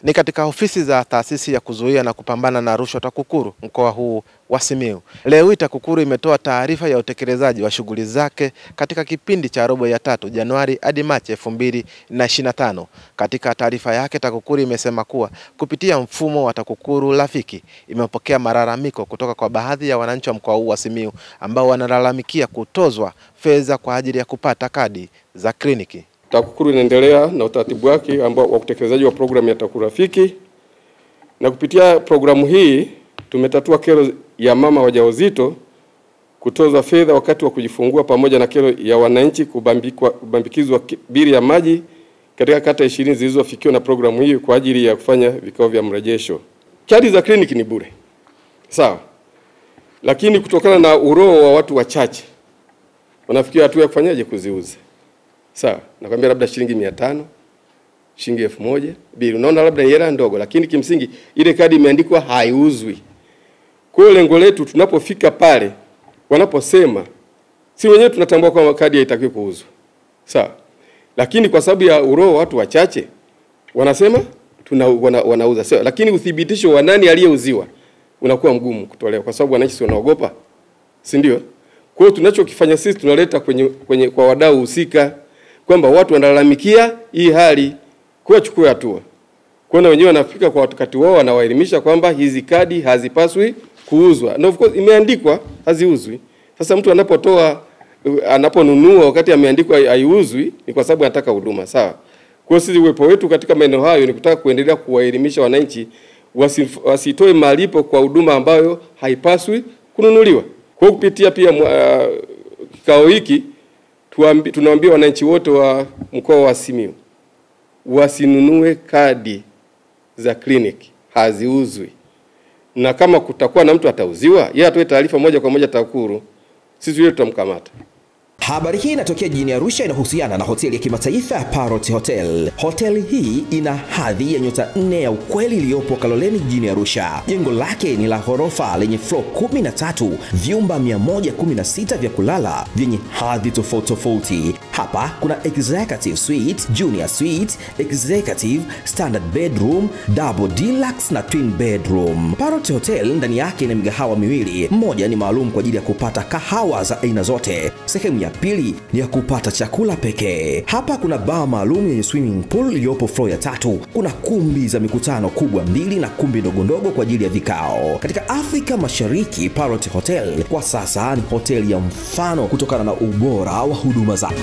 Ni katika ofisi za taasisi ya kuzuia na kupambana na rushwa TAKUKURU mkoa huu wa Simiyu. Leo hii TAKUKURU imetoa taarifa ya utekelezaji wa shughuli zake katika kipindi cha robo ya 3 Januari hadi Machi 2025. Katika taarifa yake TAKUKURU imesema kuwa kupitia mfumo wa TAKUKURU Rafiki imepokea malalamiko kutoka kwa baadhi ya wananchi wa mkoa huu wa Simiyu ambao wanalalamikia kutozwa fedha kwa ajili ya kupata kadi za kliniki. TAKUKURU inaendelea na utaratibu wake ambao wa utekelezaji wa programu ya TAKUKURU Rafiki, na kupitia programu hii tumetatua kero ya mama wajawazito kutozwa fedha wakati wa kujifungua, pamoja na kero ya wananchi kubambikizwa bili ya maji katika kata 20 zilizofikiwa na programu hii kwa ajili ya kufanya vikao vya mrejesho. Kadi za kliniki ni bure, sawa, lakini kutokana na uroho wa watu wachache wanafikia hatua ya kufanyaje kuziuza. Sawa, nakwambia labda shilingi 500, shilingi 1000, bili. Unaona labda ni hela ndogo, lakini kimsingi ile kadi imeandikwa haiuzwi. Kwa hiyo lengo letu tunapofika pale wanaposema, si wenyewe tunatambua kwamba kadi haitakiwi kuuzwa. Sawa. Lakini kwa sababu ya uroho watu wachache wanasema wanauza. Sawa, lakini uthibitisho wa nani aliyeuziwa unakuwa mgumu kutolewa kwa sababu wananchi wanaogopa. Si ndio? Kwa hiyo tunachokifanya sisi tunaleta kwa wadau husika kwamba watu wanalalamikia hii hali, kwa chukua hatua. Kwa na wenyewe wanafika kwa wakati wao wanawaelimisha kwamba hizi kadi hazipaswi kuuzwa. Na of course imeandikwa haziuzwi. Sasa mtu anaponunua wakati ameandikwa haiuzwi ni kwa sababu anataka huduma, sawa. Kwa sisi uwepo wetu katika maeneo hayo ni kutaka kuendelea kuwaelimisha wananchi wasitoe malipo kwa huduma ambayo haipaswi kununuliwa. Kwa kupitia pia kikao hiki tunawaambia wananchi wote wa mkoa wa Simiyu wasinunue kadi za kliniki, haziuzwi. Na kama kutakuwa na mtu atauziwa, yeye atoe taarifa moja kwa moja TAKUKURU, sisi yeye tutamkamata. Habari hii inatokea jijini Arusha, inahusiana na hoteli ya kimataifa ya Parrot Hotel. Hoteli hii ina hadhi ya nyota 4 ya ukweli iliyopo Kaloleni jijini Arusha. Jengo lake ni la ghorofa lenye floor 13, vyumba 116 vya kulala vyenye hadhi tofauti. Hapa kuna executive suite, junior suite, executive, standard bedroom, double deluxe na twin bedroom. Parrot Hotel ndani yake ina migahawa miwili. Mmoja ni maalum kwa ajili ya kupata kahawa za aina zote. Sehemu ya pili ni ya kupata chakula pekee. Hapa kuna bar maalum yenye swimming pool iliyopo floor ya 3. Kuna kumbi za mikutano kubwa 2 na kumbi ndogo kwa ajili ya vikao. Katika Afrika Mashariki, Parrot Hotel kwa sasa ni hoteli ya mfano kutokana na ubora wa huduma zake.